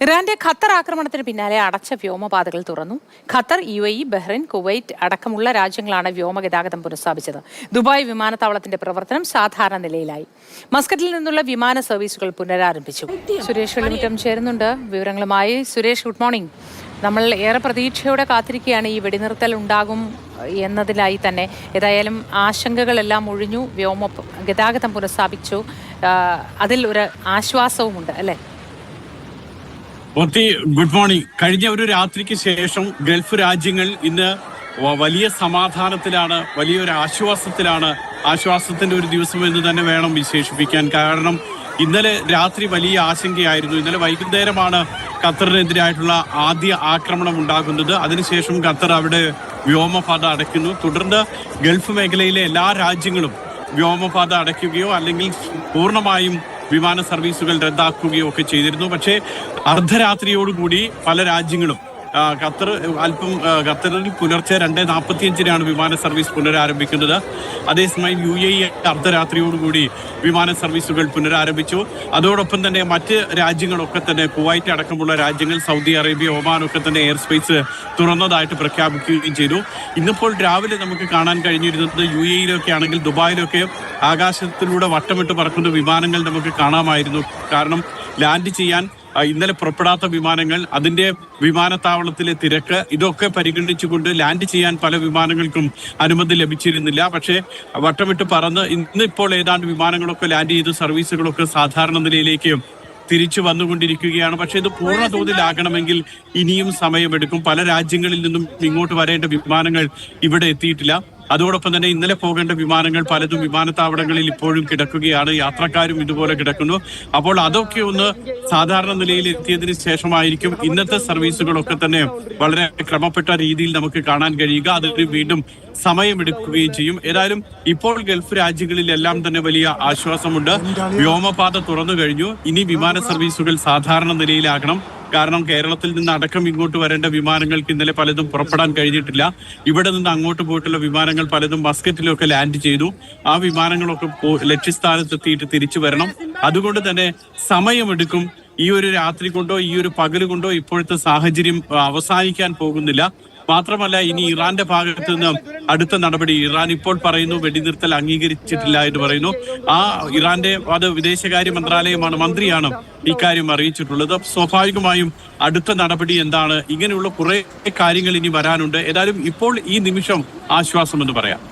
ഇറാന്റെ ഖത്തർ ആക്രമണത്തിന് പിന്നാലെ അടച്ച വ്യോമപാതകൾ തുറന്നു. ഖത്തർ, UAE, ബഹ്റൈൻ, കുവൈറ്റ് അടക്കമുള്ള രാജ്യങ്ങളാണ് വ്യോമഗതാഗതം പുനഃസ്ഥാപിച്ചത്. ദുബായ് വിമാനത്താവളത്തിന്റെ പ്രവർത്തനം സാധാരണ നിലയിലായി. മസ്കറ്റിൽ നിന്നുള്ള വിമാന സർവീസുകൾ പുനരാരംഭിച്ചു. സുരേഷ് വെള്ളിമുറ്റം ചേരുന്നുണ്ട് വിവരങ്ങളുമായി. Suresh, good morning. നമ്മൾ ഏറെ പ്രതീക്ഷയോടെ കാത്തിരിക്കുകയാണ് ഈ വെടിനിർത്തൽ ഉണ്ടാകും എന്നതിലായി തന്നെ. ഏതായാലും ആശങ്കകളെല്ലാം ഒഴിഞ്ഞു, വ്യോമ ഗതാഗതം പുനഃസ്ഥാപിച്ചു. അതിൽ ഒരു ആശ്വാസവുമുണ്ട് അല്ലേ? Good morning. കഴിഞ്ഞ ഒരു രാത്രിക്ക് ശേഷം ഗൾഫ് രാജ്യങ്ങൾ ഇന്ന് വലിയ സമാധാനത്തിലാണ്, വലിയൊരു ആശ്വാസത്തിലാണ്. ആശ്വാസത്തിന്റെ ഒരു ദിവസം എന്ന് തന്നെ വേണം വിശേഷിപ്പിക്കാൻ. കാരണം ഇന്നലെ രാത്രി വലിയ ആശങ്കയായിരുന്നു. ഇന്നലെ വൈകുന്നേരമാണ് ഖത്തറിനെതിരായിട്ടുള്ള ആദ്യ ആക്രമണം ഉണ്ടാകുന്നത്. അതിനുശേഷം ഖത്തർ അവിടെ വ്യോമപാത അടയ്ക്കുന്നു. തുടർന്ന് ഗൾഫ് മേഖലയിലെ എല്ലാ രാജ്യങ്ങളും വ്യോമപാത അടയ്ക്കുകയോ അല്ലെങ്കിൽ പൂർണ്ണമായും വിമാന സർവീസുകൾ റദ്ദാക്കുകയോ ഒക്കെ ചെയ്തിരുന്നു. പക്ഷേ അർദ്ധരാത്രിയോടുകൂടി പല രാജ്യങ്ങളും ഖത്തറിൽ പുലർച്ചെ 2:45 വിമാന സർവീസ് പുനരാരംഭിക്കുന്നത്. അതേസമയം UAE അർദ്ധരാത്രിയോടുകൂടി വിമാന സർവീസുകൾ പുനരാരംഭിച്ചു. അതോടൊപ്പം തന്നെ മറ്റ് രാജ്യങ്ങളൊക്കെ തന്നെ, കുവൈറ്റ് അടക്കമുള്ള രാജ്യങ്ങൾ, സൗദി അറേബ്യ, ഒമാനൊക്കെ തന്നെ എയർ സ്പേസ് തുറന്നതായിട്ട് പ്രഖ്യാപിക്കുകയും ചെയ്തു. ഇന്നിപ്പോൾ രാവിലെ നമുക്ക് കാണാൻ കഴിഞ്ഞിരുന്നത് UAE ആണെങ്കിൽ ദുബായിലൊക്കെ ആകാശത്തിലൂടെ വട്ടമിട്ട് പറക്കുന്ന വിമാനങ്ങൾ നമുക്ക് കാണാമായിരുന്നു. കാരണം ലാൻഡ് ചെയ്യാൻ ഇന്നലെ പുറപ്പെടാത്ത വിമാനങ്ങൾ, അതിന്റെ വിമാനത്താവളത്തിലെ തിരക്ക്, ഇതൊക്കെ പരിഗണിച്ചുകൊണ്ട് ലാൻഡ് ചെയ്യാൻ പല വിമാനങ്ങൾക്കും അനുമതി ലഭിച്ചിരുന്നില്ല. പക്ഷേ വട്ടമിട്ട് പറന്ന് ഇന്നിപ്പോൾ ഏതാണ്ട് വിമാനങ്ങളൊക്കെ ലാൻഡ് ചെയ്ത് സർവീസുകളൊക്കെ സാധാരണ നിലയിലേക്ക് തിരിച്ചു വന്നുകൊണ്ടിരിക്കുകയാണ്. പക്ഷേ ഇത് പൂർണ്ണ തോതിലാകണമെങ്കിൽ ഇനിയും സമയമെടുക്കും. പല രാജ്യങ്ങളിൽ നിന്നും ഇങ്ങോട്ട് വരേണ്ട വിമാനങ്ങൾ ഇവിടെ എത്തിയിട്ടില്ല. അതോടൊപ്പം തന്നെ ഇന്നലെ പോകേണ്ട വിമാനങ്ങൾ പലതും വിമാനത്താവളങ്ങളിൽ ഇപ്പോഴും കിടക്കുകയാണ്. യാത്രക്കാരും ഇതുപോലെ കിടക്കുന്നു. അപ്പോൾ അതൊക്കെ ഒന്ന് സാധാരണ നിലയിൽ എത്തിയതിനു ശേഷമായിരിക്കും ഇന്നത്തെ സർവീസുകളൊക്കെ തന്നെ വളരെ ക്രമപ്പെട്ട രീതിയിൽ നമുക്ക് കാണാൻ കഴിയുക. അതിന് വീണ്ടും സമയമെടുക്കുകയും ചെയ്യും. ഏതായാലും ഇപ്പോൾ ഗൾഫ് രാജ്യങ്ങളിലെല്ലാം തന്നെ വലിയ ആശ്വാസമുണ്ട്. വ്യോമപാത തുറന്നു കഴിഞ്ഞു. ഇനി വിമാന സർവീസുകൾ സാധാരണ നിലയിലാകണം. കാരണം കേരളത്തിൽ നിന്ന് അടക്കം ഇങ്ങോട്ട് വരേണ്ട വിമാനങ്ങൾക്ക് ഇന്നലെ പലതും പുറപ്പെടാൻ കഴിഞ്ഞിട്ടില്ല. ഇവിടെ നിന്ന് അങ്ങോട്ട് പോയിട്ടുള്ള വിമാനങ്ങൾ പലതും മസ്കറ്റിലൊക്കെ ലാൻഡ് ചെയ്തു. ആ വിമാനങ്ങളൊക്കെ ലക്ഷ്യസ്ഥാനത്തെത്തിയിട്ട് തിരിച്ചു വരണം. അതുകൊണ്ട് തന്നെ സമയമെടുക്കും. ഈ ഒരു രാത്രി കൊണ്ടോ ഈ ഒരു പകല് കൊണ്ടോ ഇപ്പോഴത്തെ സാഹചര്യം അവസാനിക്കാൻ പോകുന്നില്ല. മാത്രമല്ല, ഇനി ഇറാന്റെ ഭാഗത്ത് നിന്ന് അടുത്ത നടപടി, ഇറാൻ ഇപ്പോൾ പറയുന്നു വെടിനിർത്തൽ അംഗീകരിച്ചിട്ടില്ല എന്ന് പറയുന്നു. ഇറാന്റെ വിദേശകാര്യ മന്ത്രിയാണ് ഇക്കാര്യം അറിയിച്ചിട്ടുള്ളത്. സ്വാഭാവികമായും അടുത്ത നടപടി എന്താണ്? ഇങ്ങനെയുള്ള കുറെ കാര്യങ്ങൾ ഇനി വരാനുണ്ട്. ഏതായാലും ഇപ്പോൾ ഈ നിമിഷം ആശ്വാസം എന്ന് പറയാം.